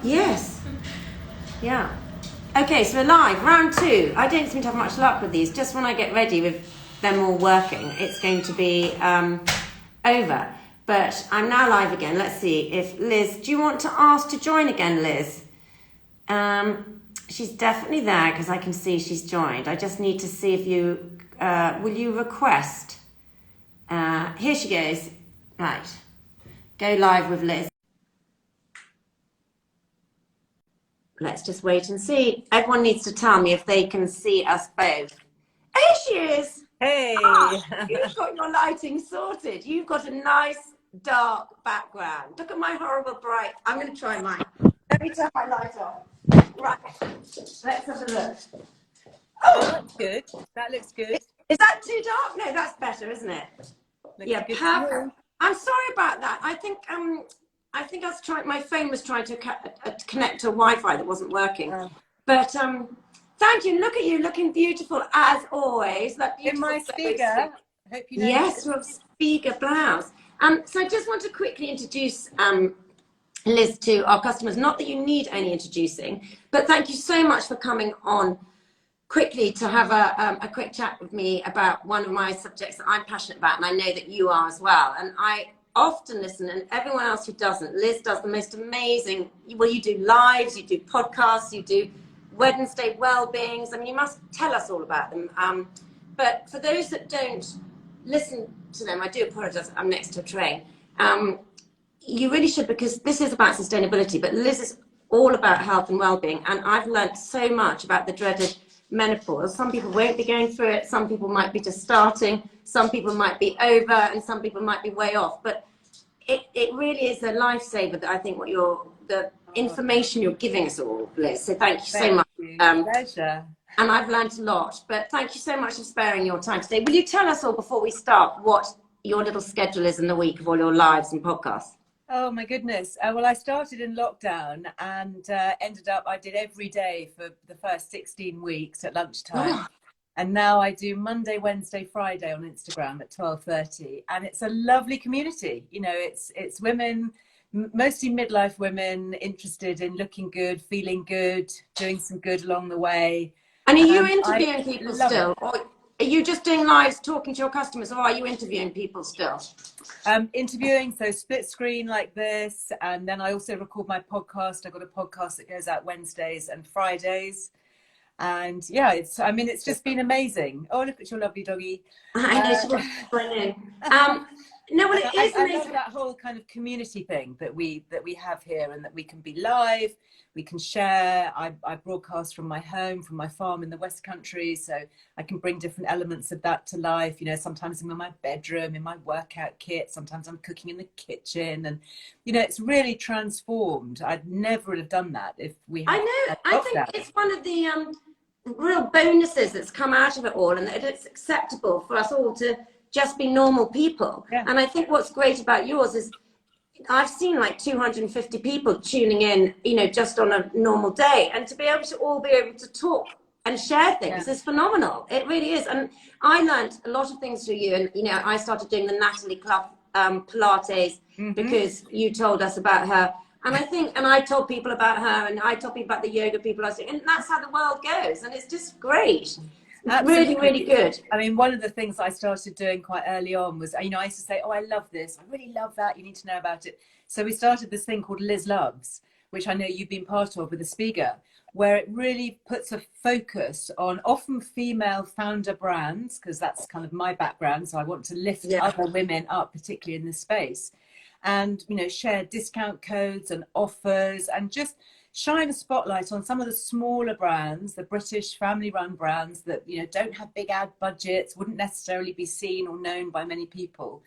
Yes. Yeah. Okay, so we're live, round 2. I don't seem to have much luck with these. Just when I get ready with them all working, it's going to be over. But I'm now live again. Let's see if Liz, do you want to ask to join again, Liz? She's definitely there because I can see she's joined. I just need to see if you, will you request? Here she goes. Right. Go live with Liz. Let's just wait and see. Everyone needs to tell me if they can see us both. Here she is. Hey. You've got your lighting sorted. You've got a nice dark background. Look at my horrible bright. I'm going to try mine. Let me turn my light off. Right. Let's have a look. Oh, that's good. That looks good. Is that too dark? No, that's better, isn't it? Looks Yeah, good. perfect. I'm sorry about that. I think I was trying. My phone was trying to connect to Wi-Fi that wasn't working. But thank you. Look at you, looking beautiful as always. That beautiful in my Aspiga. Hope you know. Yes, your Aspiga blouse. So I just want to quickly introduce Liz to our customers. Not that you need any introducing, but thank you so much for coming on quickly to have a quick chat with me about one of my subjects that I'm passionate about, and I know that you are as well. And I often listen, and everyone else who doesn't, Liz does the most amazing, well, you do lives, you do podcasts, you do Wednesday well-beings. I mean, you must tell us all about them. But for those that don't listen to them, I do apologize, I'm next to a train. You really should, because this is about sustainability, but Liz is all about health and well-being. And I've learned so much about the dreaded menopause. Some people won't be going through it. Some people might be just starting. Some people might be over, and some people might be way off. But it really is a lifesaver. That I think the information you're giving us all, Liz. So thank you so much. Pleasure. And I've learned a lot. But thank you so much for sparing your time today. Will you tell us all before we start what your little schedule is in the week of all your lives and podcasts? Oh my goodness. Well, I started in lockdown and ended up, I did every day for the first 16 weeks at lunchtime. Oh. And now I do Monday, Wednesday, Friday on Instagram at 12:30. And it's a lovely community. You know, it's women, mostly midlife women, interested in looking good, feeling good, doing some good along the way. And are you interviewing people still? Or are you just doing lives talking to your customers, or are you interviewing people still? Interviewing, so split screen like this, and then I also record my podcast. I've got a podcast that goes out Wednesdays and Fridays, and yeah, it's just been amazing. Oh, look at your lovely doggy. I know she wants to join in. No, well, it is amazing. I love that whole kind of community thing that we have here, and that we can be live, we can share. I broadcast from my home, from my farm in the West Country, so I can bring different elements of that to life. You know, sometimes I'm in my bedroom, in my workout kit, sometimes I'm cooking in the kitchen, and you know, it's really transformed. I'd never would have done that if we had. I think it's one of the real bonuses that's come out of it all, and that it's acceptable for us all to just be normal people. Yeah. And I think what's great about yours is I've seen like 250 people tuning in, you know, just on a normal day, and to be able to talk and share things is phenomenal. It really is. And I learned a lot of things through you. And, you know, I started doing the Natalie Clough Pilates because you told us about her. And I told people about her, and I told people about the yoga people I was doing, and that's how the world goes. And it's just great. Absolutely. Really, really good. I mean, one of the things I started doing quite early on was, you know, I used to say, oh, I love this. I really love that. You need to know about it. So we started this thing called Liz Loves, which I know you've been part of with Aspiga, where it really puts a focus on often female founder brands, because that's kind of my background. So I want to lift other women up, particularly in this space, and, you know, share discount codes and offers, and just shine a spotlight on some of the smaller brands, the British family-run brands that, you know, don't have big ad budgets, wouldn't necessarily be seen or known by many people.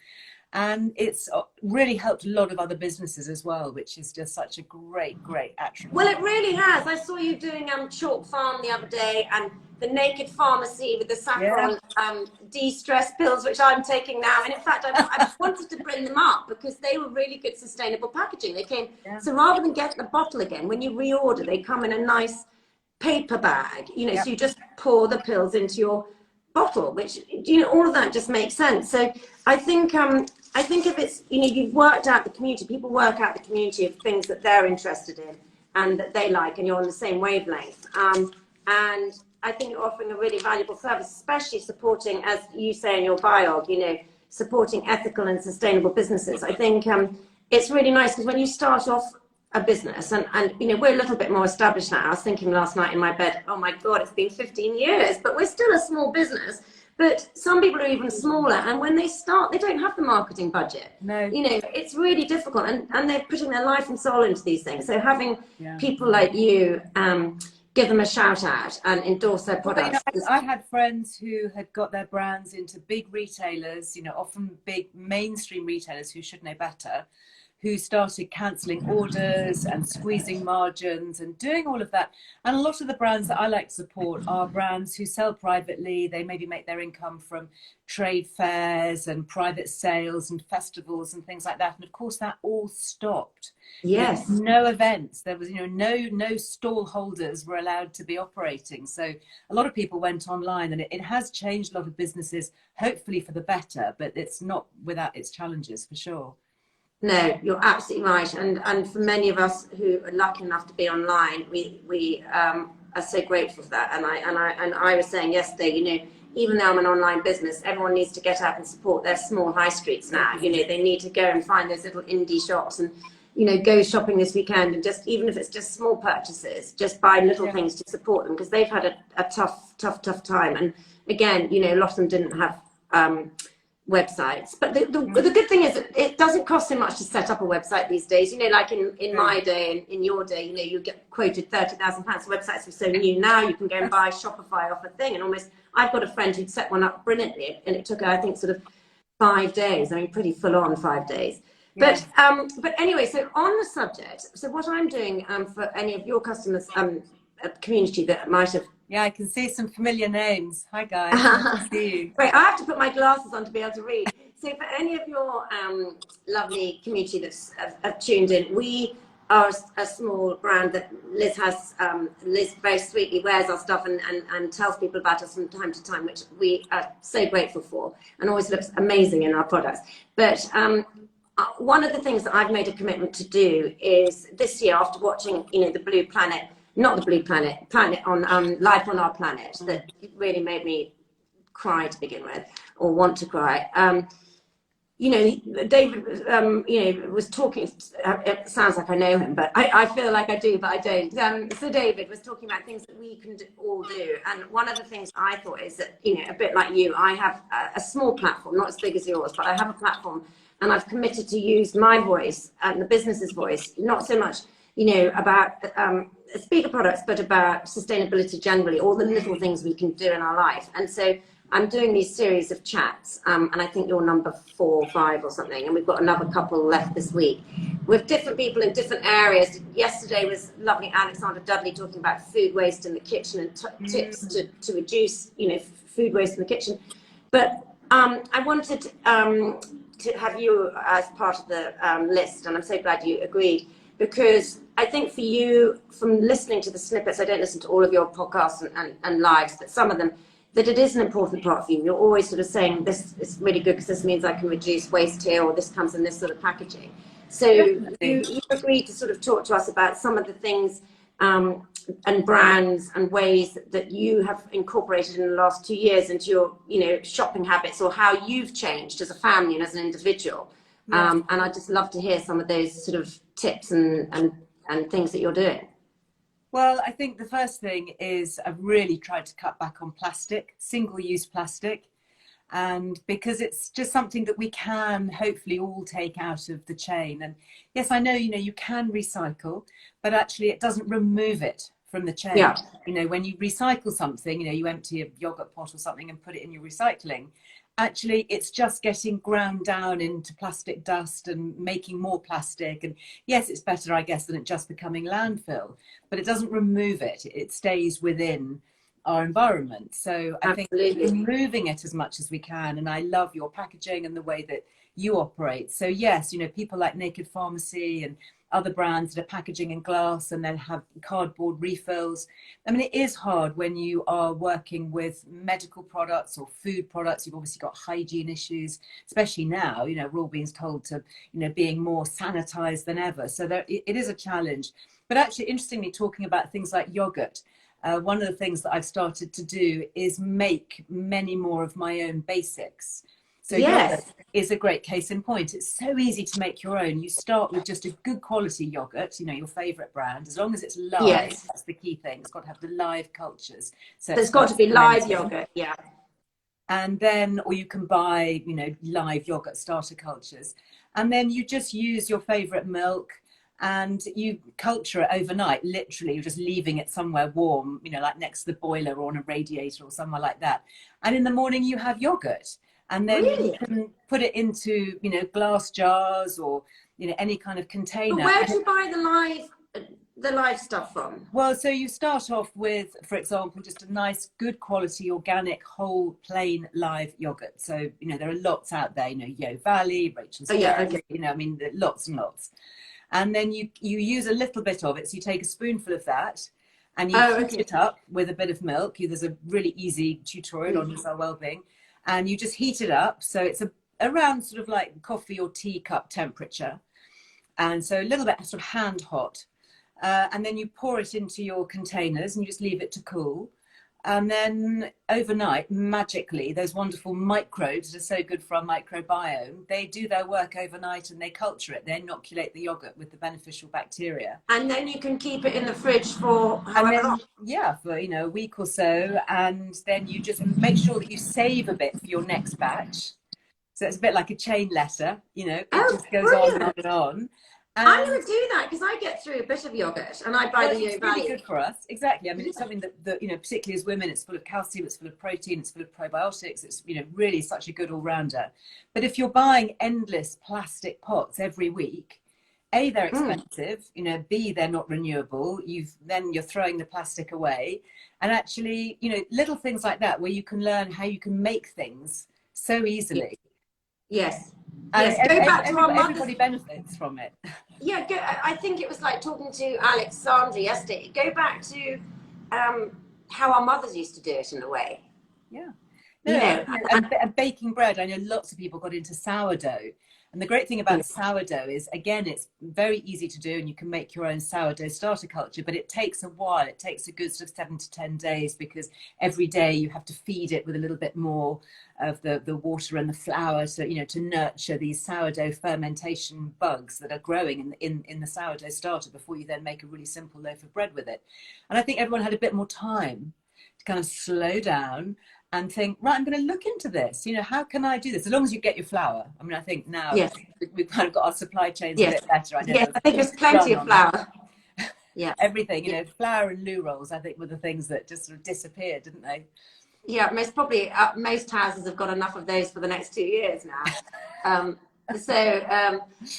And it's really helped a lot of other businesses as well, which is just such a great, great attribute. Well, it really has. I saw you doing Chalk Farm the other day, and the Naked Pharmacy with the saffron de-stress pills, which I'm taking now. And in fact, I wanted to bring them up because they were really good sustainable packaging. They came, so rather than get the bottle again, when you reorder, they come in a nice paper bag, you know, so you just pour the pills into your bottle, which, you know, all of that just makes sense. So I think if it's, you know, you've worked out the community, people work out the community of things that they're interested in. and that they like, and you're on the same wavelength. And I think you're offering a really valuable service, especially supporting, as you say in your biog, you know, supporting ethical and sustainable businesses. I think it's really nice because when you start off a business, and you know, we're a little bit more established now. I was thinking last night in my bed, oh my God, it's been 15 years, but we're still a small business. But some people are even smaller, and when they start, they don't have the marketing budget. No. You know, it's really difficult, and they're putting their life and soul into these things. So having people like you give them a shout out and endorse their products. Well, you know, I had friends who had got their brands into big retailers, you know, often big mainstream retailers who should know better, who started cancelling orders and squeezing margins and doing all of that. And a lot of the brands that I like to support are brands who sell privately. They maybe make their income from trade fairs and private sales and festivals and things like that. And of course, that all stopped. Yes. No events. There was, you know, no stall holders were allowed to be operating. So a lot of people went online, and it has changed a lot of businesses, hopefully for the better, but it's not without its challenges, for sure. No, you're absolutely right. And for many of us who are lucky enough to be online, we are so grateful for that. And I was saying yesterday, you know, even though I'm an online business, everyone needs to get out and support their small high streets now. You know, they need to go and find those little indie shops and, you know, go shopping this weekend, and just, even if it's just small purchases, just buy little things to support them, because they've had a tough time. And again, you know, a lot of them didn't have websites, but the good thing is that it doesn't cost so much to set up a website these days. You know, like in my day and in your day, you know, you get quoted £30,000. Websites were so new. Now you can go and buy Shopify off a thing, and almost, I've got a friend who'd set one up brilliantly, and it took her, I think, sort of 5 days. I mean, pretty full on 5 days. But anyway, so on the subject, so what I'm doing for any of your customers, community that might have. Yeah, I can see some familiar names. Hi guys, nice to see you. Wait, I have to put my glasses on to be able to read. So for any of your lovely community that's tuned in, we are a small brand that Liz has. Liz very sweetly wears our stuff and tells people about us from time to time, which we are so grateful for, and always looks amazing in our products. But one of the things that I've made a commitment to do is this year, after watching, you know, the Blue Planet, not the Blue Planet, Planet on Life on Our Planet, that really made me cry to begin with, or want to cry. You know, David, you know, was talking, it sounds like I know him, but I feel like I do, but I don't. So David was talking about things that we can all do. And one of the things I thought is that, you know, a bit like you, I have a small platform, not as big as yours, but I have a platform, and I've committed to use my voice and the business's voice, not so much, you know, about Aspiga products, but about sustainability generally, all the little things we can do in our life. And so I'm doing these series of chats, and I think you're number 4 or 5 or something, and we've got another couple left this week with different people in different areas. Yesterday was lovely Alexander Dudley talking about food waste in the kitchen and tips to reduce, you know, food waste in the kitchen. But I wanted to have you as part of the list, and I'm so glad you agreed, because I think for you, from listening to the snippets, I don't listen to all of your podcasts and lives, but some of them, that it is an important part for you. You're always sort of saying, this is really good because this means I can reduce waste here, or this comes in this sort of packaging. So you agreed to sort of talk to us about some of the things and brands and ways that you have incorporated in the last 2 years into your, you know, shopping habits, or how you've changed as a family and as an individual. And I'd just love to hear some of those sort of tips and things that you're doing. Well, I think the first thing is I've really tried to cut back on plastic, single-use plastic, and because it's just something that we can hopefully all take out of the chain. And yes, I know, you know, you can recycle, but actually it doesn't remove it from the chain. Yeah. You know, when you recycle something, you know, you empty a yogurt pot or something and put it in your recycling, actually it's just getting ground down into plastic dust and making more plastic. And yes, it's better, I guess, than it just becoming landfill, but it doesn't remove it. It stays within our environment. So I think removing it as much as we can. And I love your packaging and the way that you operate. So yes, you know, people like Naked Pharmacy and other brands that are packaging in glass and then have cardboard refills. I mean, it is hard when you are working with medical products or food products. You've obviously got hygiene issues, especially now, you know, we're all being told to, you know, being more sanitized than ever. So it is a challenge. But actually, interestingly, talking about things like yogurt, one of the things that I've started to do is make many more of my own basics. So yogurt is a great case in point. It's so easy to make your own. You start with just a good quality yogurt, you know, your favorite brand, as long as it's live. That's the key thing. It's got to have the live cultures. So there's got to be live yogurt, and then, or you can buy, you know, live yogurt starter cultures, and then you just use your favorite milk and you culture it overnight. Literally, you're just leaving it somewhere warm, you know, like next to the boiler or on a radiator or somewhere like that. And in the morning you have yogurt. And then you can put it into, you know, glass jars or, you know, any kind of container. But where do you buy the live stuff from? Well, so you start off with, for example, just a nice, good quality, organic, whole, plain, live yogurt. So, you know, there are lots out there, you know, Yo Valley, Rachel's, you know, I mean, lots and lots. And then you use a little bit of it. So you take a spoonful of that and you heat it up with a bit of milk. There's a really easy tutorial on Our Wellbeing. And you just heat it up. So it's around sort of like coffee or tea cup temperature. And so a little bit sort of hand hot. And then you pour it into your containers and you just leave it to cool. And then overnight, magically, those wonderful microbes that are so good for our microbiome, they do their work overnight and they culture it. They inoculate the yogurt with the beneficial bacteria. And then you can keep it in the fridge for however long. Yeah, for, you know, a week or so. And then you just make sure that you save a bit for your next batch. So it's a bit like a chain letter, you know, it just goes on and on and on. I'm going to do that because I get through a bit of yogurt and I buy the Yo Valley. It's really good for us. Exactly. I mean, it's something that, you know, particularly as women, it's full of calcium, it's full of protein, it's full of probiotics. It's, you know, really such a good all-rounder. But if you're buying endless plastic pots every week, A, they're expensive, you know, B, they're not renewable. Then you're throwing the plastic away. And actually, you know, little things like that where you can learn how you can make things so easily. Yes. And everybody benefits from it. Yeah, I think it was like talking to Alexandra yesterday. Go back to how our mothers used to do it in a way. Yeah. And baking bread. I know lots of people got into sourdough. And the great thing about sourdough is, again, it's very easy to do and you can make your own sourdough starter culture, but it takes a while. It takes a good sort of 7 to 10 days because every day you have to feed it with a little bit more of the water and the flour to, you know, to nurture these sourdough fermentation bugs that are growing in the sourdough starter before you then make a really simple loaf of bread with it. And I think everyone had a bit more time to kind of slow down and think, right, I'm going to look into this. You know, how can I do this? As long as you get your flour. I mean, I think now we've kind of got our supply chains a bit better. I think there's plenty of flour. Everything, you know, flour and loo rolls, I think, were the things that just sort of disappeared, didn't they? Yeah, most houses have got enough of those for the next 2 years now.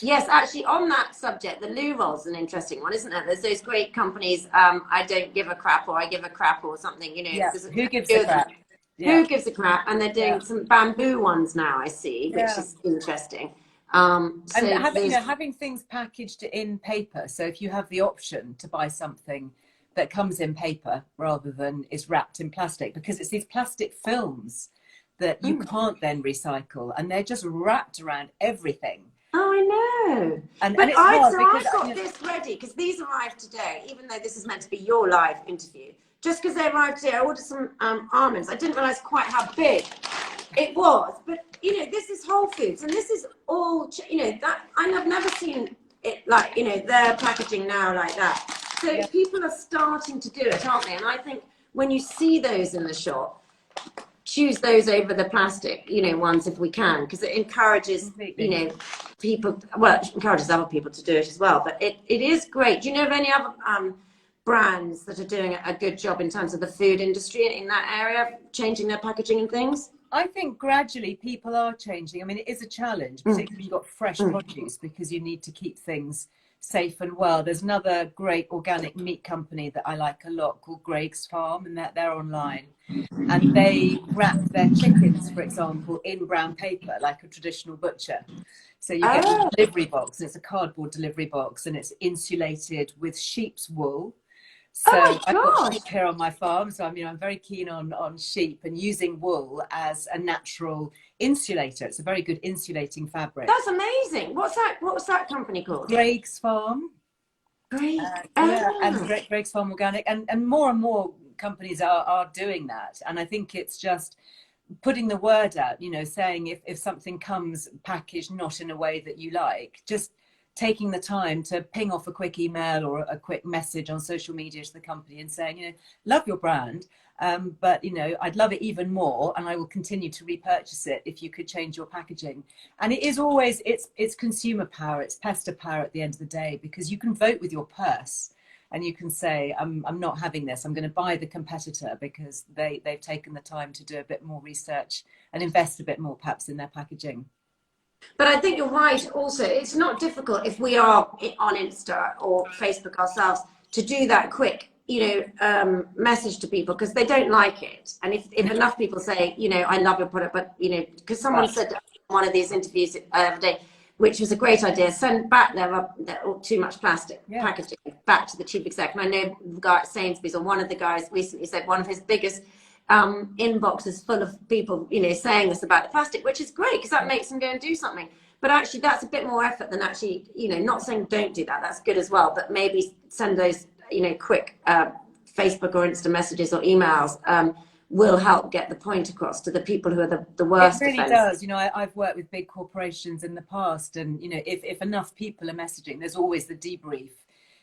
Yes, actually, on that subject, the loo roll's an interesting one, isn't it? There's those great companies, I don't give a crap, or I give a crap, or something, you know. Yeah. Who gives a crap? Who gives a crap? And they're doing some bamboo ones now, I see, which is interesting. And having things packaged in paper. So if you have the option to buy something that comes in paper rather than is wrapped in plastic, because it's these plastic films that you can't then recycle, and they're just wrapped around everything. Oh, I know. And I've got this ready because these arrived today, even though this is meant to be your live interview. Just because they arrived today, I ordered some almonds. I didn't realise quite how big it was. But, you know, this is Whole Foods, and this is all, you know, that I've never seen it like, you know, their packaging now like that. So people are starting to do it, aren't they? And I think when you see those in the shop, choose those over the plastic, you know, ones if we can, because it encourages, you know, people, well, it encourages other people to do it as well. But it is great. Do you know of any other brands that are doing a good job in terms of the food industry in that area, changing their packaging and things? I think gradually people are changing. I mean, it is a challenge, particularly when you've got fresh produce, because you need to keep things safe and well. There's another great organic meat company that I like a lot called Greg's Farm, and they're online. And they wrap their chickens, for example, in brown paper, like a traditional butcher. So you get a delivery box, and it's a cardboard delivery box, and it's insulated with sheep's wool. So I've got sheep here on my farm, so I'm very keen on sheep and using wool as a natural insulator. It's a very good insulating fabric. That's amazing. What's that company called? Greg's Farm. Great. Yeah, and Greg's Farm Organic, and more companies are doing that. And I think it's just putting the word out, saying if something comes packaged not in a way that you like, just taking the time to ping off a quick email or a quick message on social media to the company and saying, love your brand, but I'd love it even more, and I will continue to repurchase it if you could change your packaging. And it is always, it's consumer power, it's pester power at the end of the day, because you can vote with your purse. And you can say, I'm not having this. I'm going to buy the competitor because they've taken the time to do a bit more research and invest a bit more perhaps in their packaging. But I think you're right also. It's not difficult if we are on Insta or Facebook ourselves to do that quick, message to people, because they don't like it. And if enough people say, I love your product, but, because someone said in one of these interviews the other day, which was a great idea, send back their too much plastic packaging back to the chief exec. And I know the guy at Sainsbury's, or one of the guys recently said one of his biggest inboxes full of people, saying this about the plastic, which is great because that makes them go and do something. But actually, that's a bit more effort than actually, not saying don't do that. That's good as well. But maybe send those, quick Facebook or Insta messages or emails. Will help get the point across to the people who are the worst. It really does. I've worked with big corporations in the past, and if enough people are messaging, there's always the debrief,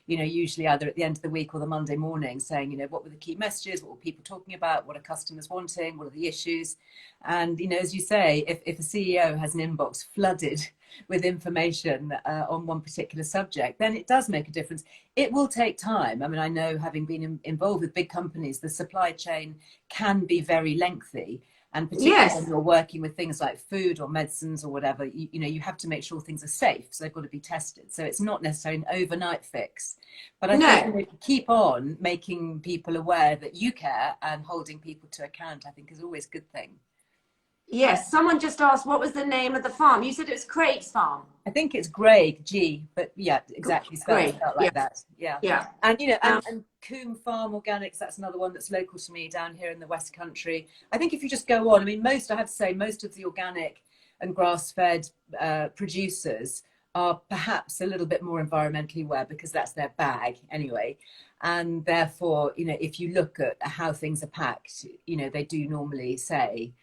usually either at the end of the week or the Monday morning, saying, what were the key messages, what were people talking about, what are customers wanting, what are the issues. And as you say, if a CEO has an inbox flooded with information on one particular subject, then it does make a difference. It will take time. I mean, I know, having been involved with big companies, the supply chain can be very lengthy. And particularly when you're working with things like food or medicines or whatever, you have to make sure things are safe. So they've got to be tested. So it's not necessarily an overnight fix. But I think keep on making people aware that you care, and holding people to account, I think, is always a good thing. Yes, someone just asked, what was the name of the farm? You said it was Craig's Farm. I think it's Greg, G, but yeah, exactly, spelled like that. Yeah. And and Coombe Farm Organics, that's another one that's local to me down here in the West Country. I think if you just go on, I mean, I have to say, most of the organic and grass-fed producers are perhaps a little bit more environmentally aware, because that's their bag anyway. And therefore, if you look at how things are packed, they do normally say,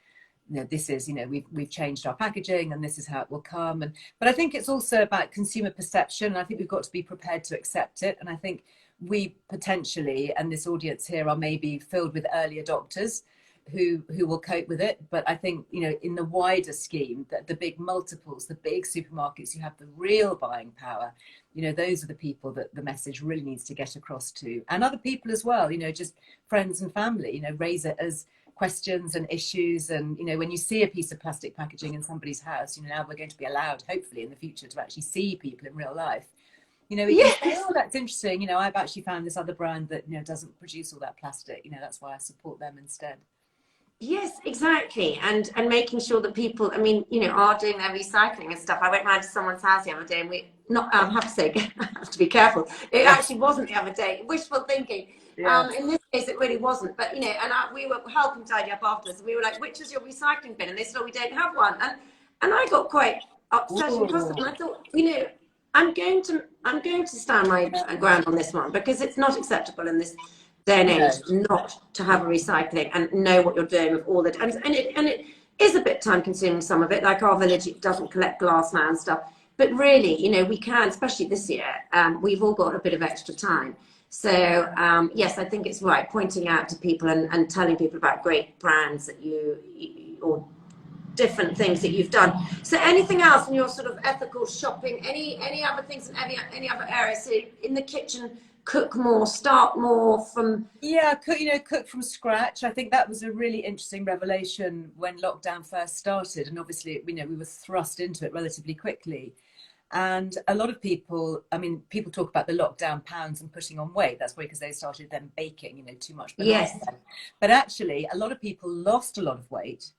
this is, we've changed our packaging and this is how it will come. But I think it's also about consumer perception. And I think we've got to be prepared to accept it. And I think we potentially, and this audience here, are maybe filled with early adopters who will cope with it. But I think, in the wider scheme, that the big multiples, the big supermarkets who have the real buying power, those are the people that the message really needs to get across to. And other people as well, just friends and family, raise it as questions and issues. And when you see a piece of plastic packaging in somebody's house, now we're going to be allowed, hopefully in the future, to actually see people in real life. Oh, that's interesting. I've actually found this other brand that doesn't produce all that plastic. That's why I support them instead. Yes, exactly. And making sure that people, are doing their recycling and stuff. I went round to someone's house the other day, and I have to say, I have to be careful. It actually wasn't the other day. Wishful thinking. Yeah. In this case, it really wasn't. But, we were helping tidy up afterwards. And we were like, which is your recycling bin? And they said, oh, we don't have one. And I got quite upset and cross. And I thought, I'm going to stand my ground on this one, because it's not acceptable in this day and age not to have a recycling and know what you're doing with all that. And it is a bit time consuming, some of it. Like our village, it doesn't collect glass now and stuff. But really, we can, especially this year, we've all got a bit of extra time. So, yes, I think it's right, pointing out to people and telling people about great brands that or different things that you've done. So anything else in your sort of ethical shopping, any other things in any other areas? So in the kitchen, cook more, start more from... Yeah, cook from scratch. I think that was a really interesting revelation when lockdown first started. And obviously, we were thrust into it relatively quickly. And a lot of people, I mean, people talk about the lockdown pounds and putting on weight. That's probably because they started then baking, you know, too much banana Yes. bread. But actually, a lot of people lost a lot of weight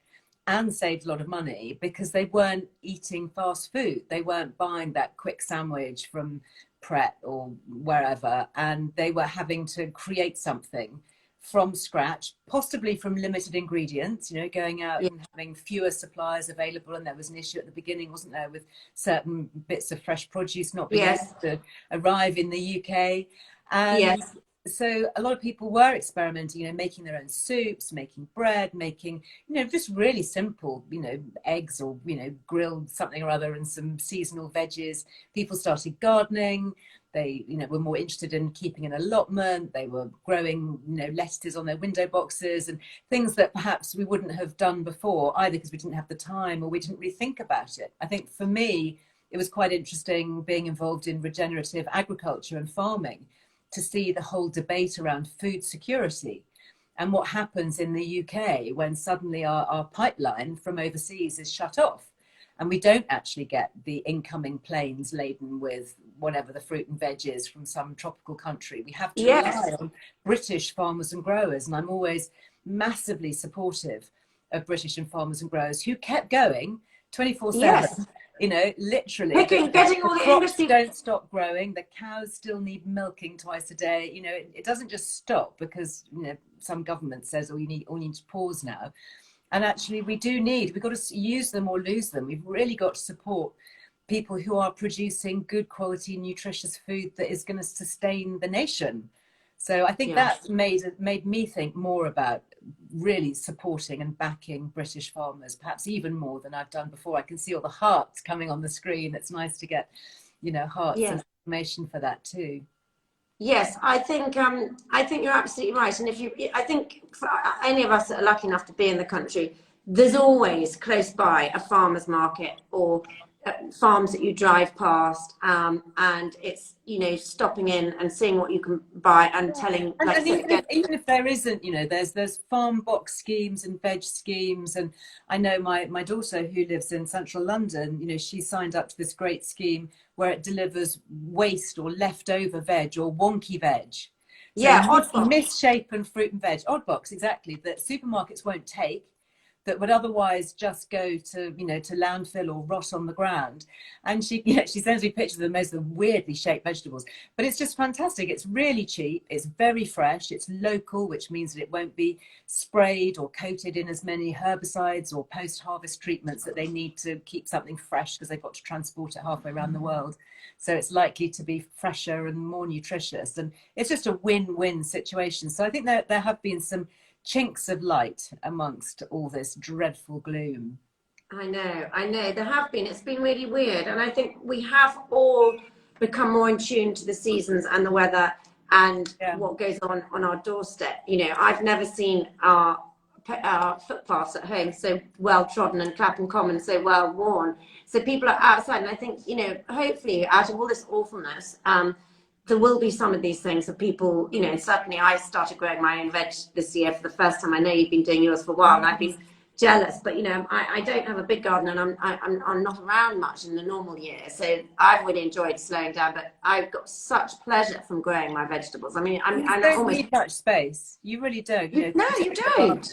and saved a lot of money because they weren't eating fast food. They weren't buying that quick sandwich from Pret or wherever, and they were having to create something from scratch, possibly from limited ingredients, you know, going out Yeah. and having fewer suppliers available. And there was an issue at the beginning, wasn't there, with certain bits of fresh produce not being Yes. able to arrive in the UK. And Yes. so a lot of people were experimenting, you know, making their own soups, making bread, making, you know, just really simple, you know, eggs or, you know, grilled something or other and some seasonal veggies. People started gardening. They, you know, were more interested in keeping an allotment. They were growing, you know, lettuces on their window boxes and things that perhaps we wouldn't have done before, either because we didn't have the time or we didn't really think about it. I think for me, it was quite interesting being involved in regenerative agriculture and farming to see the whole debate around food security and what happens in the UK when suddenly our pipeline from overseas is shut off. And we don't actually get the incoming planes laden with whatever the fruit and veg is from some tropical country. We have to rely on British farmers and growers. And I'm always massively supportive of British and farmers and growers who kept going 24/7. Yes. You know, literally, Getting all the crops industry. don't stop growing. The cows still need milking twice a day. You know, it doesn't just stop because, you know, some government says, oh, you need to pause now. And actually, we've got to use them or lose them. We've really got to support people who are producing good quality, nutritious food that is going to sustain the nation. So I think that made me think more about really supporting and backing British farmers, perhaps even more than I've done before. I can see all the hearts coming on the screen. It's nice to get, you know, hearts and information for that too. Yes, I think you're absolutely right. And I think for any of us that are lucky enough to be in the country, there's always close by a farmer's market or farms that you drive past, and it's, you know, stopping in and seeing what you can buy and telling. And, like and even if there isn't, you know, there's farm box schemes and veg schemes. And I know my daughter who lives in central London, you know, she signed up to this great scheme where it delivers waste or leftover veg or wonky veg. So misshapen fruit and veg, odd box, exactly, that supermarkets won't take, that would otherwise just go to, you know, to landfill or rot on the ground. And she sends me pictures of the most weirdly shaped vegetables, but it's just fantastic. It's really cheap. It's very fresh. It's local, which means that it won't be sprayed or coated in as many herbicides or post-harvest treatments that they need to keep something fresh because they've got to transport it halfway around the world. So it's likely to be fresher and more nutritious. And it's just a win-win situation. So I think there have been some chinks of light amongst all this dreadful gloom. I know there have been. It's been really weird, and I think we have all become more in tune to the seasons and the weather and what goes on our doorstep. You know, I've never seen our footpaths at home so well trodden and Clapham Common so well worn. So people are outside, and I think, you know, hopefully out of all this awfulness, there will be some of these things that people, you know, certainly I started growing my own veg this year for the first time. I know you've been doing yours for a while, and I've been jealous, but, you know, I don't have a big garden, and I'm not around much in the normal year. So I've really enjoyed slowing down, but I've got such pleasure from growing my vegetables. I mean, you don't need much space. You really don't. You know, no, you don't.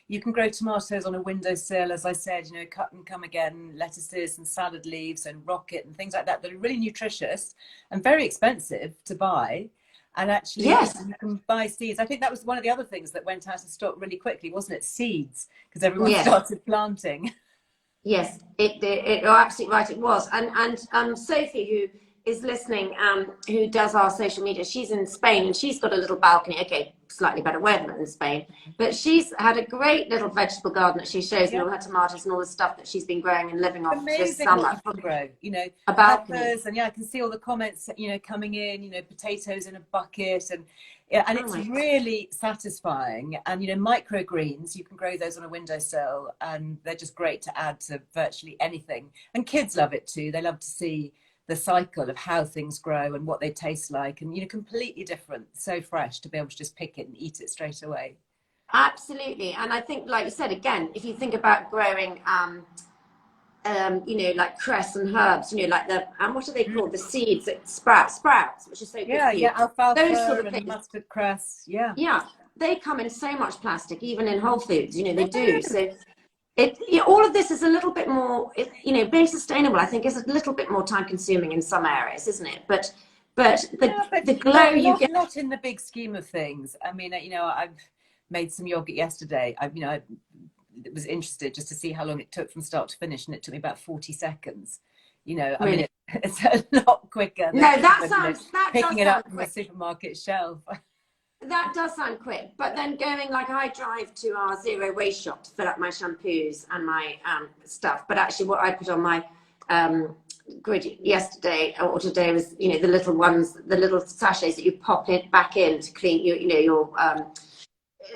You can grow tomatoes on a windowsill, as I said, you know, cut and come again, lettuces and salad leaves and rocket and things like that are really nutritious and very expensive to buy. And actually, you can buy seeds. I think that was one of the other things that went out of stock really quickly, wasn't it? Seeds, because everyone started planting. Yes, you're absolutely right. It was. And Sophie, who is listening, who does our social media, she's in Spain, and she's got a little balcony. Okay, slightly better weather than Spain, but she's had a great little vegetable garden that she shows me all her tomatoes and all the stuff that she's been growing and living off this summer. What you can grow, you know, peppers, and I can see all the comments, you know, coming in, you know, potatoes in a bucket, and it's really satisfying. And, you know, microgreens, you can grow those on a windowsill, and they're just great to add to virtually anything. And kids love it too. They love to see the cycle of how things grow and what they taste like, and, you know, completely different, so fresh to be able to just pick it and eat it straight away. Absolutely. And I think, like you said, again, if you think about growing you know, like cress and herbs, you know, like the, and what are they called? The seeds that sprouts, which is so good for you. Yeah, alfalfa Those sort of and things. mustard cress. Yeah. Yeah, they come in so much plastic, even in Whole Foods, you know, they do. So all of this is a little bit more, you know, being sustainable, I think, is a little bit more time consuming in some areas, isn't it? But the glow you get. Not in the big scheme of things. I mean, you know, I've made some yogurt yesterday. I was interested just to see how long it took from start to finish, and it took me about 40 seconds. You know, I mean, it's a lot quicker than picking it up from the supermarket shelf. That does sound quick, but then going, like, I drive to our zero waste shop to fill up my shampoos and my stuff. But actually, what I put on my grid yesterday or today was, you know, the little ones, the little sachets that you pop it back in to clean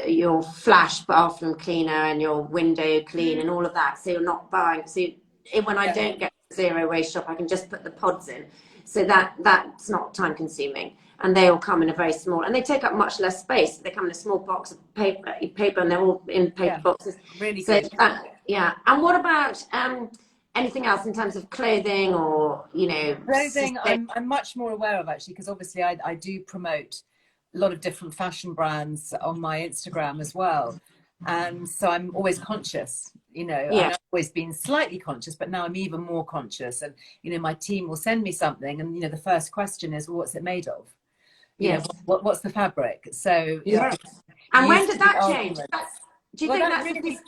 your flash bathroom cleaner and your window clean and all of that. So you're not buying. So when I don't get to zero waste shop, I can just put the pods in. So that's not time consuming. And they all come in a very small, and they take up much less space. They come in a small box of paper, and they're all in paper boxes. Really good. Yeah. And what about anything else in terms of clothing or, you know? Clothing, I'm much more aware of, actually, because obviously I do promote a lot of different fashion brands on my Instagram as well. And so I'm always conscious, you know. Yeah. I've always been slightly conscious, but now I'm even more conscious. And, you know, my team will send me something, and, you know, the first question is, well, what's it made of? You know, what's the fabric? So yeah. And when did that change? Do you think that's really,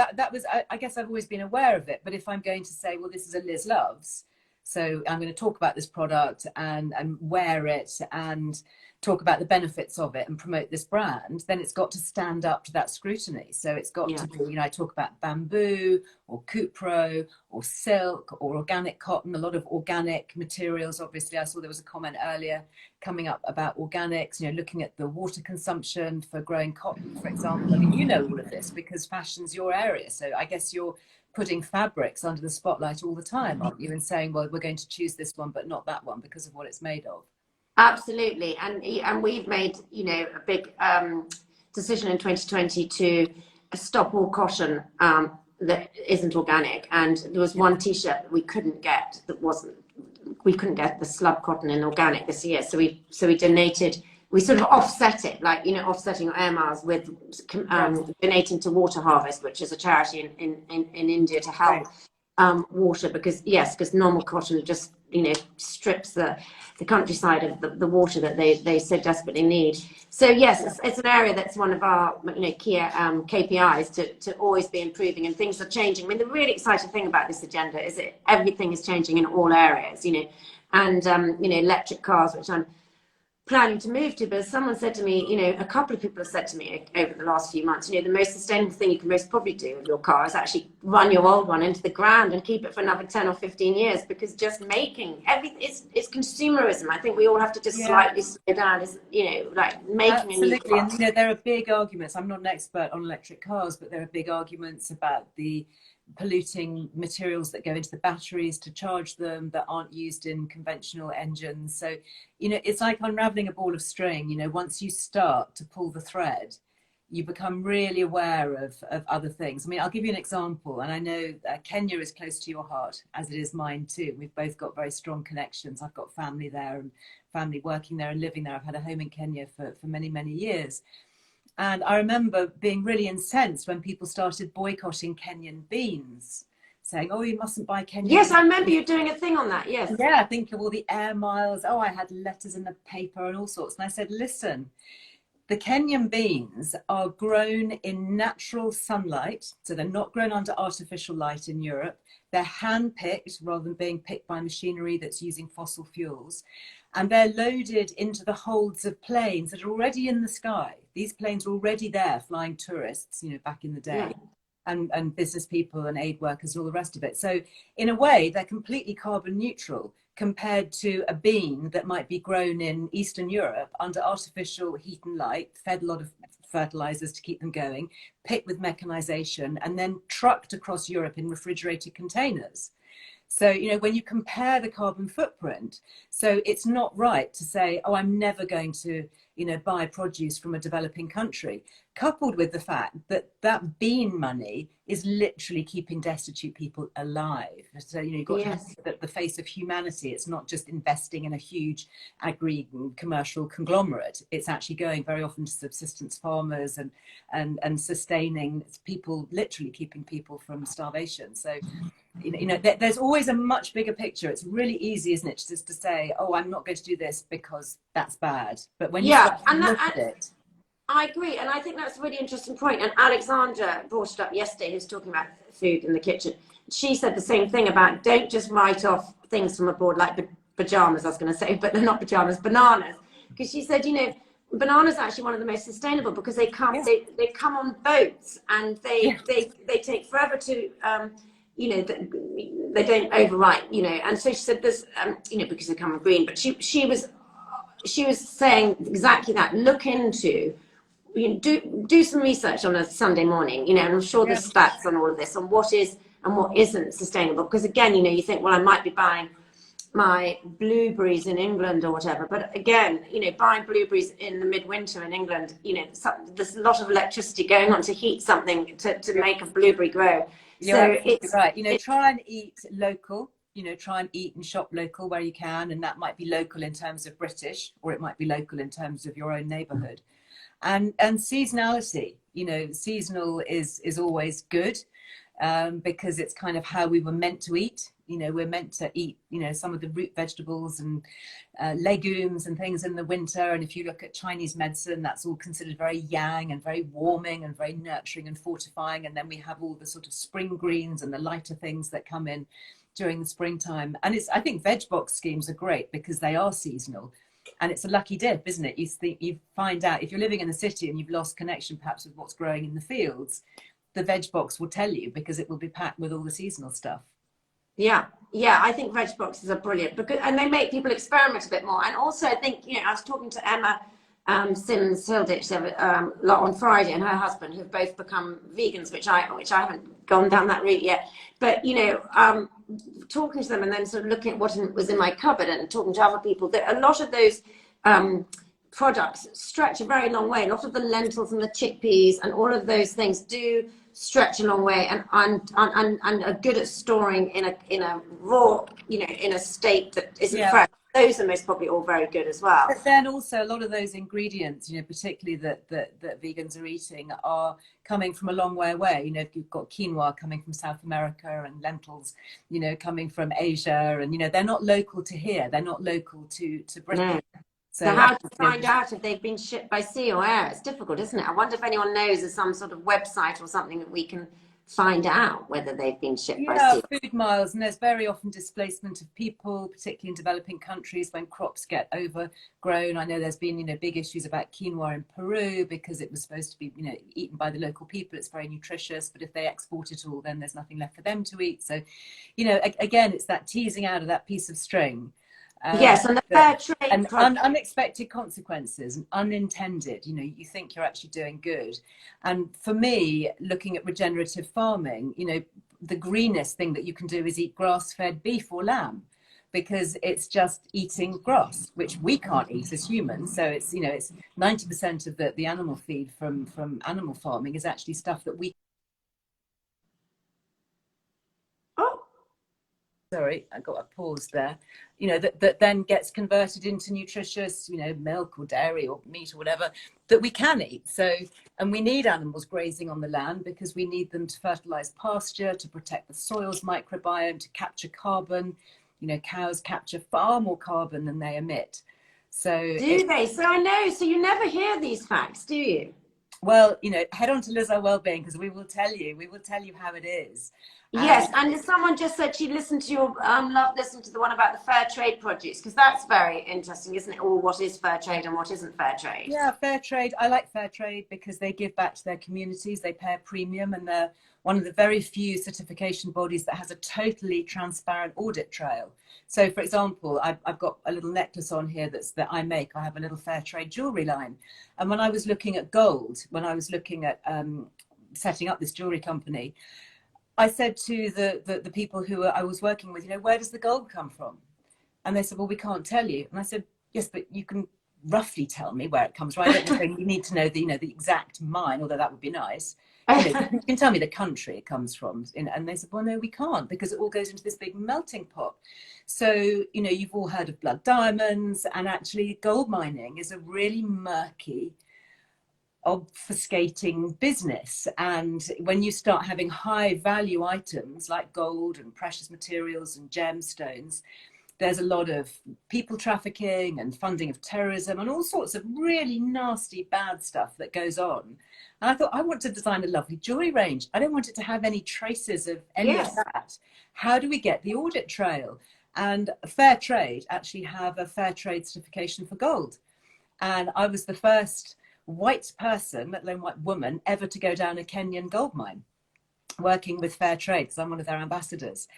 that was, I guess I've always been aware of it. But if I'm going to say, well, this is a Liz Loves, so I'm going to talk about this product and wear it and talk about the benefits of it and promote this brand, then it's got to stand up to that scrutiny. So it's got to be, you know, I talk about bamboo or cupro or silk or organic cotton, a lot of organic materials. Obviously, I saw there was a comment earlier coming up about organics, you know, looking at the water consumption for growing cotton, for example. I mean, you know all of this because fashion's your area. So I guess you're putting fabrics under the spotlight all the time, aren't you? And saying, well, we're going to choose this one, but not that one because of what it's made of. Absolutely. And we've made, you know, a big decision in 2020 to stop all cotton that isn't organic. And there was one T-shirt that we couldn't get we couldn't get the slub cotton in organic this year. So we donated, we sort of offset it, like, you know, offsetting your air miles with donating to Water Harvest, which is a charity in India to help water, because normal cotton just, you know, strips the countryside of the water that they so desperately need. So yes, it's an area that's one of our, you know, key KPIs to always be improving, and things are changing. I mean, the really exciting thing about this agenda is that everything is changing in all areas, you know, and you know, electric cars, which I'm planning to move to, but as someone said to me, you know, a couple of people have said to me over the last few months, you know, the most sustainable thing you can most probably do with your car is actually run your old one into the ground and keep it for another 10 or 15 years, because just making everything, it's consumerism. I think we all have to just slightly slow down, you know, like making a new car. And, you know, there are big arguments. I'm not an expert on electric cars, but there are big arguments about the polluting materials that go into the batteries to charge them that aren't used in conventional engines. So, you know, it's like unraveling a ball of string. You know, once you start to pull the thread, you become really aware of other things. I mean, I'll give you an example, and I know Kenya is close to your heart, as it is mine too. We've both got very strong connections. I've got family there and family working there and living there. I've had a home in Kenya for many, many years. And I remember being really incensed when people started boycotting Kenyan beans, saying, oh, you mustn't buy Kenyan beans. Yes, I remember you doing a thing on that, yes. Yeah, think of all the air miles. Oh, I had letters in the paper and all sorts. And I said, listen, the Kenyan beans are grown in natural sunlight. So they're not grown under artificial light in Europe. They're hand-picked rather than being picked by machinery that's using fossil fuels. And they're loaded into the holds of planes that are already in the sky. These planes are already there flying tourists, you know, back in the day, and business people and aid workers and all the rest of it. So in a way, they're completely carbon neutral compared to a bean that might be grown in Eastern Europe under artificial heat and light, fed a lot of fertilizers to keep them going, picked with mechanization, and then trucked across Europe in refrigerated containers. So, you know, when you compare the carbon footprint, so it's not right to say, oh, I'm never going to, you know, buy produce from a developing country, coupled with the fact that that bean money is literally keeping destitute people alive. So, you know, you've got to have the face of humanity. It's not just investing in a huge agri-commercial conglomerate. It's actually going very often to subsistence farmers and sustaining people, literally keeping people from starvation. So, you know, there's always a much bigger picture. It's really easy, isn't it, just to say, oh, I'm not going to do this because that's bad. But when you start to look at it, I agree, and I think that's a really interesting point. And Alexandra brought it up yesterday, who's talking about food in the kitchen. She said the same thing about don't just write off things from abroad like pajamas, I was going to say, but they're not pajamas, bananas. Because she said, you know, bananas are actually one of the most sustainable because they come they come on boats, and they take forever to you know, they don't overwrite, you know. And so she said this, you know, because they come on green. But she was saying exactly that. Look into, you know, do some research on a Sunday morning, you know, and I'm sure there's stats on all of this, on what is and what isn't sustainable. Because again, you know, you think, well, I might be buying my blueberries in England or whatever, but again, you know, buying blueberries in the midwinter in England, you know, there's a lot of electricity going on to heat something to make a blueberry grow. So it's right, you know, try and eat local, you know, try and eat and shop local where you can, and that might be local in terms of British, or it might be local in terms of your own neighborhood. And seasonality, you know, seasonal is always good, because it's kind of how we were meant to eat. You know, we're meant to eat, you know, some of the root vegetables and legumes and things in the winter. And if you look at Chinese medicine, that's all considered very yang and very warming and very nurturing and fortifying. And then we have all the sort of spring greens and the lighter things that come in during the springtime. And I think veg box schemes are great because they are seasonal. And it's a lucky dip, isn't it? You find out if you're living in the city and you've lost connection perhaps with what's growing in the fields, the veg box will tell you because it will be packed with all the seasonal stuff. Yeah, I think veg boxes are brilliant and they make people experiment a bit more. And also, I think, you know, I was talking to Emma Sims Hilditch on Friday, and her husband, who've both become vegans, which I haven't gone down that route yet. But you know, talking to them and then sort of looking at what was in my cupboard and talking to other people, that a lot of those products stretch a very long way. A lot of the lentils and the chickpeas and all of those things do stretch a long way and are good at storing in a raw, you know, in a state that isn't fresh. Those are most probably all very good as well. But then also a lot of those ingredients, you know, particularly that vegans are eating, are coming from a long way away. You know, if you've got quinoa coming from South America and lentils, you know, coming from Asia, and, you know, they're not local to here. They're not local to Britain. No. So how to find out if they've been shipped by sea or air? It's difficult, isn't it? I wonder if anyone knows of some sort of website or something that we can find out whether they've been shipped by sea. Food miles, and there's very often displacement of people, particularly in developing countries when crops get overgrown. I know there's been, you know, big issues about quinoa in Peru because it was supposed to be, you know, eaten by the local people. It's very nutritious, but if they export it all, then there's nothing left for them to eat. So, you know, again, it's that teasing out of that piece of string. Yes, and the fair trade and unexpected consequences and unintended, you know, you think you're actually doing good. And for me, looking at regenerative farming, you know, the greenest thing that you can do is eat grass-fed beef or lamb, because it's just eating grass, which we can't eat as humans. So it's, you know, it's 90% of the animal feed from animal farming is actually stuff that we... Sorry, I got a pause there. You know, that then gets converted into nutritious, you know, milk or dairy or meat or whatever that we can eat. So, and we need animals grazing on the land because we need them to fertilize pasture, to protect the soil's microbiome, to capture carbon. You know, cows capture far more carbon than they emit. So do they? So I know. So you never hear these facts, do you? Well, you know, head on to Liz Our Wellbeing, because we will tell you how it is. Yes, and someone just said she listened to your listened to the one about the fair trade produce, because that's very interesting, isn't it? Or what is fair trade and what isn't fair trade? Yeah, fair trade. I like fair trade because they give back to their communities. They pay a premium, and they're one of the very few certification bodies that has a totally transparent audit trail. So, for example, I've got a little necklace on here that I make. I have a little fair trade jewelry line, and when I was looking at gold, when I was looking at setting up this jewelry company, I said to the people who I was working with, where does the gold come from? And they said, well, we can't tell you. And I said, yes, but you can roughly tell me where it comes from. I don't think you need to know the exact mine, although that would be nice. You can tell me the country it comes from. And they said, well, no, we can't, because it all goes into this big melting pot. So, you've all heard of blood diamonds, and actually gold mining is a really murky, obfuscating business. And when you start having high value items like gold and precious materials and gemstones, there's a lot of people trafficking and funding of terrorism and all sorts of really nasty, bad stuff that goes on. And I thought, I want to design a lovely jewelry range. I don't want it to have any traces of any of that. How do we get the audit trail? And Fair Trade actually have a Fair Trade certification for gold. And I was the first white person, let alone white woman, ever to go down a Kenyan gold mine, working with Fair Trade, because I'm one of their ambassadors.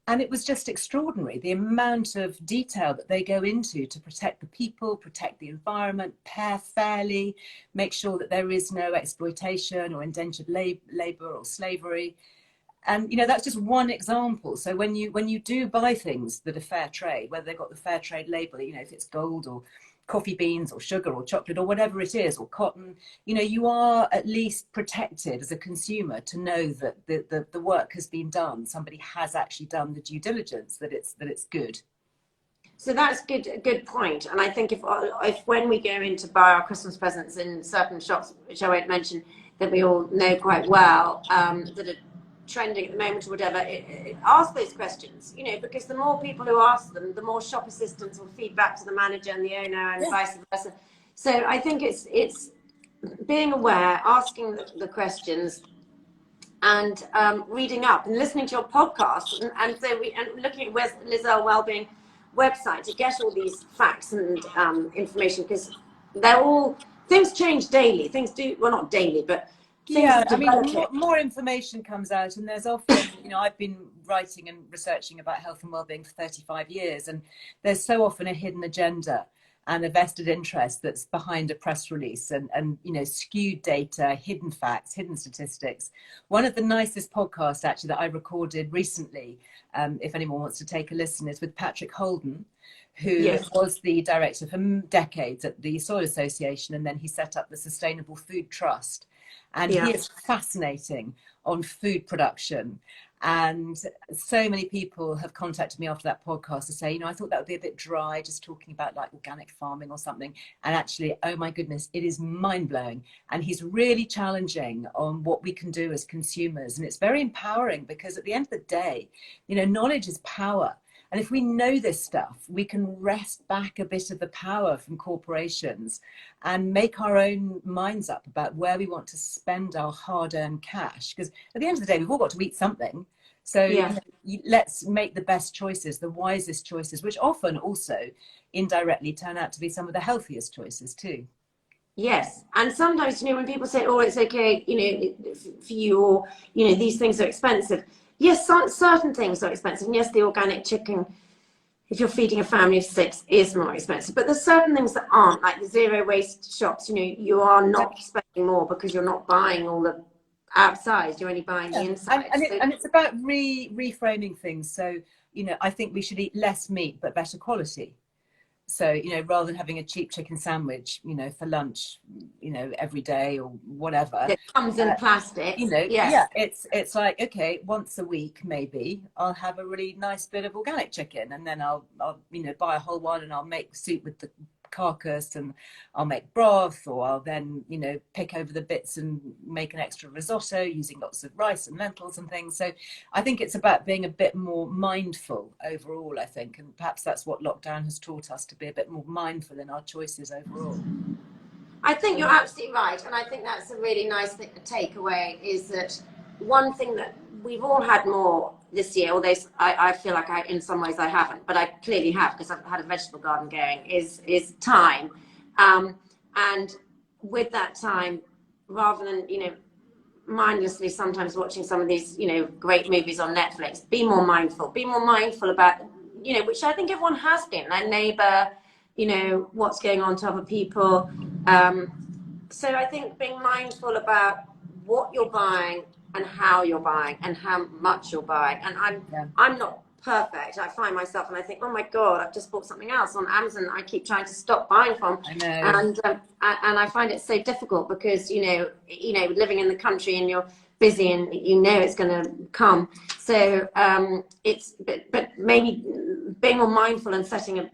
And it was just extraordinary, the amount of detail that they go into to protect the people, protect the environment, pair fairly, make sure that there is no exploitation or indentured labor or slavery. And that's just one example. So when you do buy things that are fair trade, whether they've got the fair trade label, if it's gold or coffee beans or sugar or chocolate or whatever it is, or cotton, you are at least protected as a consumer to know that the work has been done. Somebody has actually done the due diligence, that it's good. So that's a good point. And I think if when we go in to buy our Christmas presents in certain shops, which I won't mention, that we all know quite well, that are trending at the moment or whatever, ask those questions, because the more people who ask them, the more shop assistants will feed back to the manager and the owner, and vice versa. So I think it's being aware, asking the questions, and reading up and listening to your podcast, and looking at Liz Earle Wellbeing website to get all these facts and information, because things change daily. Things do, well, not daily, but more information comes out, and there's often, I've been writing and researching about health and wellbeing for 35 years, and there's so often a hidden agenda and a vested interest that's behind a press release, and skewed data, hidden facts, hidden statistics. One of the nicest podcasts actually that I recorded recently, if anyone wants to take a listen, is with Patrick Holden, who was the director for decades at the Soil Association, and then he set up the Sustainable Food Trust. And he is fascinating on food production. And so many people have contacted me after that podcast to say, I thought that would be a bit dry, just talking about like organic farming or something. And actually, oh my goodness, it is mind-blowing. And he's really challenging on what we can do as consumers. And it's very empowering, because at the end of the day, knowledge is power. And if we know this stuff, we can wrest back a bit of the power from corporations and make our own minds up about where we want to spend our hard-earned cash. Because at the end of the day, we've all got to eat something. So let's make the best choices, the wisest choices, which often also indirectly turn out to be some of the healthiest choices too. Yes. And sometimes, when people say, oh, it's okay, for you, or, these things are expensive. Yes, certain things are expensive. And yes, the organic chicken, if you're feeding a family of 6, is more expensive. But there's certain things that aren't, like the zero waste shops. You are not spending more because you're not buying all the outside. You're only buying the inside. And it's about reframing things. So, I think we should eat less meat, but better quality. So, rather than having a cheap chicken sandwich, for lunch, every day or whatever. It comes in plastic. It's like, okay, once a week, maybe I'll have a really nice bit of organic chicken, and then I'll buy a whole one, and I'll make soup with the carcass, and I'll make broth, or I'll then pick over the bits and make an extra risotto using lots of rice and lentils and things. So I think it's about being a bit more mindful overall, I think, and perhaps that's what lockdown has taught us, to be a bit more mindful in our choices overall. I think you're absolutely right, and I think that's a really nice thing to take away, is that one thing that we've all had more this year, although I feel like in some ways I haven't, but I clearly have, because I've had a vegetable garden going, is time. And with that time, rather than, mindlessly sometimes watching some of these, great movies on Netflix, be more mindful about, which I think everyone has been, like neighbor, what's going on to other people. So I think being mindful about what you're buying, and how you're buying and how much you're buying. And I'm not perfect. I find myself and I think, oh my God, I've just bought something else on Amazon I keep trying to stop buying from. I know. And I find it so difficult because, you know, living in the country and you're busy and you know it's going to come. So but maybe being more mindful and setting a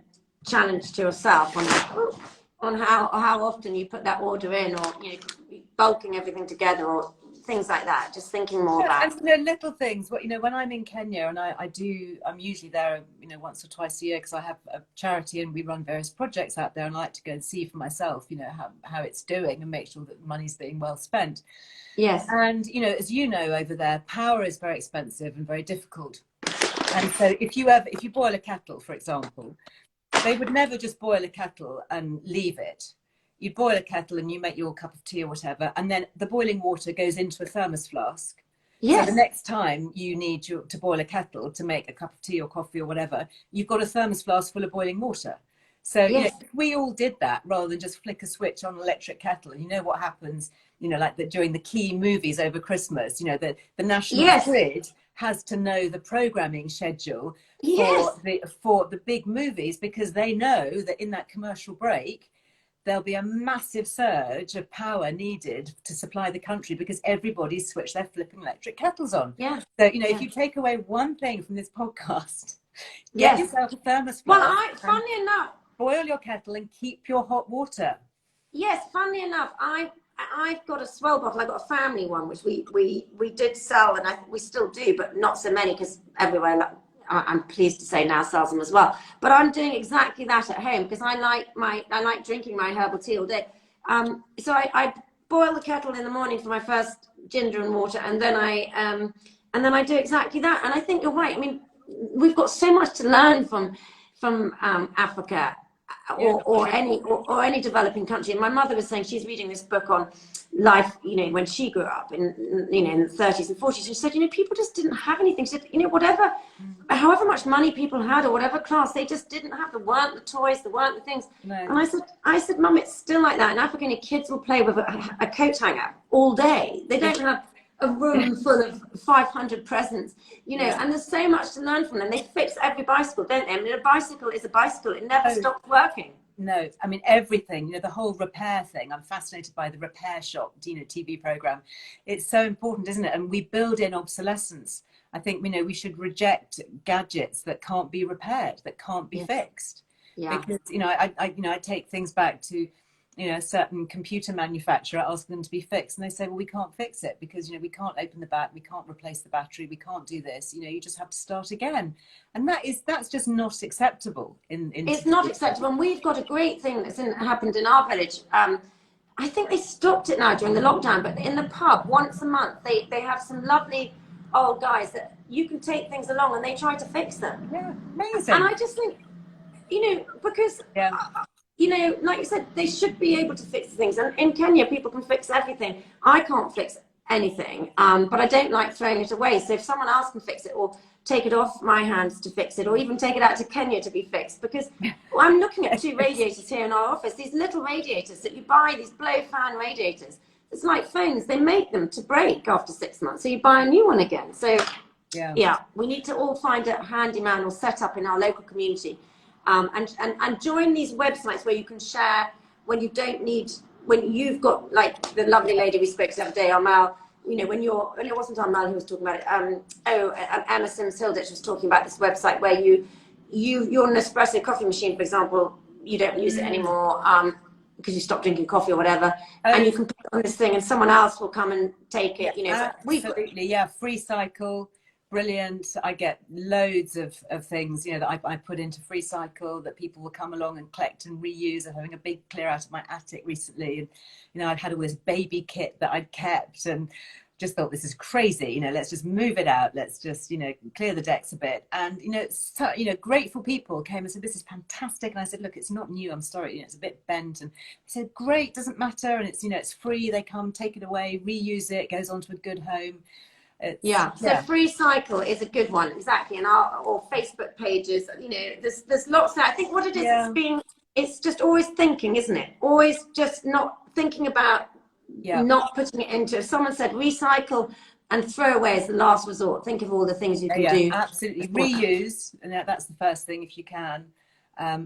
challenge to yourself on how often you put that order in, or, you know, bulking everything together or things like that, just thinking more about. And, you know, little things. What, you know, when I'm in Kenya, and I'm usually there, you know, once or twice a year because I have a charity and we run various projects out there, and I like to go and see for myself, you know, how it's doing and make sure that the money's being well spent. Yes. And, you know, as you know, over there, power is very expensive and very difficult. And so if you boil a kettle, for example, they would never just boil a kettle and leave it. You'd boil a kettle and you make your cup of tea or whatever, and then the boiling water goes into a thermos flask. Yes. So the next time you need to boil a kettle to make a cup of tea or coffee or whatever, you've got a thermos flask full of boiling water. So, yes, you know, if we all did that rather than just flick a switch on an electric kettle, and you know what happens, you know, like during the key movies over Christmas, you know, the National Grid has to know the programming schedule for the big movies, because they know that in that commercial break, there'll be a massive surge of power needed to supply the country because everybody's switched their flipping electric kettles on. Yeah. So, you know, if you take away one thing from this podcast, get yourself a thermos flask. Well, funnily enough, boil your kettle and keep your hot water. Yes, funnily enough, I've got a swell bottle. I got a family one, which we did sell, and we still do, but not so many because everywhere, I'm pleased to say, now sells them as well. But I'm doing exactly that at home because I like drinking my herbal tea all day. So I boil the kettle in the morning for my first ginger and water, and then I do exactly that. And I think you're right. I mean, we've got so much to learn from Africa. Or any developing country. And my mother was saying she's reading this book on life, you know, when she grew up in the 30s and 40s. She said, you know, people just didn't have anything. She said, you know, however much money people had or whatever class, they just didn't have. There weren't the toys, there weren't the things. No. And I said, Mum, it's still like that. In Africa, your kids will play with a coat hanger all day. They don't have a room full of 500 presents, you know, and there's so much to learn from them. They fix every bicycle, don't they? I mean, a bicycle is a bicycle. It never stops working. No, I mean, everything, you know, the whole repair thing. I'm fascinated by the Repair Shop, you know, TV program. It's so important, isn't it? And we build in obsolescence. I think, you know, we should reject gadgets that can't be repaired, that can't be fixed. Yeah. Because, you know, I take things back to, you know, a certain computer manufacturer, asking them to be fixed, and they say, well, we can't fix it because, you know, we can't open the back, we can't replace the battery, we can't do this, you know, you just have to start again. And that's just not acceptable. It's not acceptable. And we've got a great thing that's happened in our village. I think they stopped it now during the lockdown, but in the pub once a month they have some lovely old guys that you can take things along and they try to fix them. Yeah, amazing. And I just think, you know, because you know, like you said, they should be able to fix things. And in Kenya, people can fix everything. I can't fix anything, but I don't like throwing it away. So if someone else can fix it, or take it off my hands to fix it, or even take it out to Kenya to be fixed, because I'm looking at 2 radiators here in our office, these little radiators that you buy, these blow fan radiators. It's like phones. They make them to break after 6 months. So you buy a new one again. So yeah, we need to all find a handyman or set up in our local community. And join these websites where you can share when you've got, like the lovely lady we spoke to the other day, Amal, you know, when it wasn't Amal who was talking about it, Emma Sims Hilditch was talking about this website where your Nespresso coffee machine, for example, you don't use it anymore because you stopped drinking coffee or whatever, and you can put it on this thing and someone else will come and take it, you know. Absolutely, free cycle. Brilliant. I get loads of things, you know, that I put into free cycle that people will come along and collect and reuse. I'm having a big clear out of my attic recently, and you know, I'd had all this baby kit that I'd kept and just thought, this is crazy, you know, let's just move it out, let's just, you know, clear the decks a bit. And you know, grateful people came and said, this is fantastic. And I said, look, it's not new, I'm sorry, you know, it's a bit bent. And they said, great, doesn't matter, and it's, you know, it's free, they come, take it away, reuse it, goes on to a good home. So free cycle is a good one, exactly. And or Facebook pages, you know, there's lots there. I think what it is, it's just always thinking, isn't it? Always just not thinking about not putting it into. If someone said recycle and throw away is the last resort. Think of all the things you can Yeah, do. absolutely. Reuse, and that's the first thing if you can.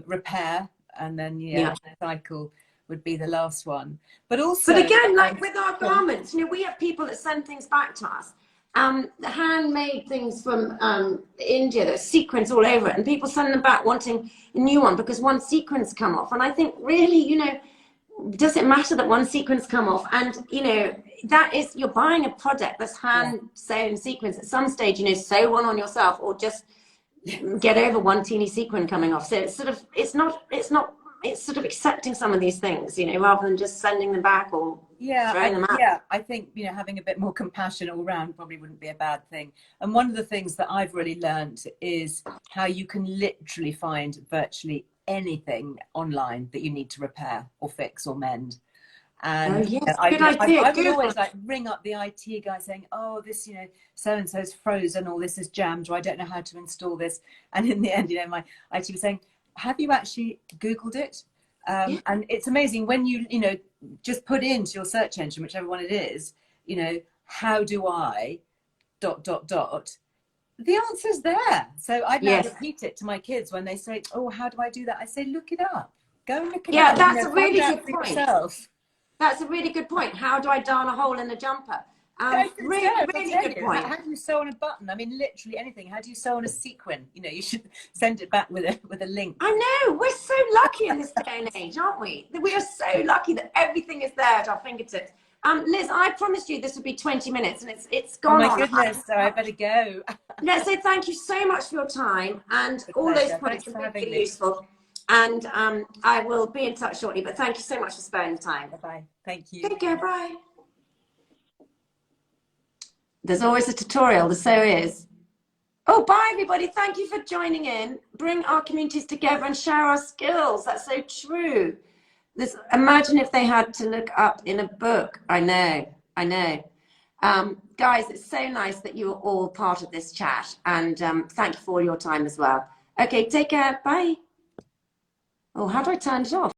Repair, and then cycle would be the last one. But also, but again, like with our garments, you know, we have people that send things back to us. Handmade things from India, there's sequins all over it, and people send them back wanting a new one because one sequin's come off. And I think, really, you know, does it matter that one sequin's come off? And, you know, that is, you're buying a product that's hand sewn sequins. At some stage, you know, sew one on yourself, or just get over one teeny sequin coming off. So it's sort of, it's sort of accepting some of these things, you know, rather than just sending them back or throwing them out. Yeah, I think, you know, having a bit more compassion all around probably wouldn't be a bad thing. And one of the things that I've really learned is how you can literally find virtually anything online that you need to repair or fix or mend. And good idea. I would always like ring up the IT guy saying, oh, this, you know, so-and-so's frozen, or this is jammed, or I don't know how to install this. And in the end, you know, my IT was saying, have you actually Googled it? And it's amazing when you know, just put into your search engine, whichever one it is, you know, how do I ... The answer's there. So I now repeat it to my kids when they say, oh, how do I do that? I say, look it up. Go and look it up. Yeah, that's a really good point. Yourself. That's a really good point. How do I darn a hole in a jumper? Really good point. How do you sew on a button? I mean, literally anything. How do you sew on a sequin? You know, you should send it back with a link. I know. We're so lucky in this day and age, aren't we? We are so lucky that everything is there at our fingertips. Liz, I promised you this would be 20 minutes, and it's gone on. Oh my goodness, so I better go. Let's say thank you so much for your time, and all those points are really useful. And I will be in touch shortly, but thank you so much for sparing the time. Bye-bye. Thank you. Take care. Bye. There's always a tutorial. There so is. Oh, bye, everybody. Thank you for joining in. Bring our communities together and share our skills. That's so true. Imagine if they had to look up in a book. I know. Guys, it's so nice that you are all part of this chat. And thank you for all your time as well. Okay, take care. Bye. Oh, how do I turn it off?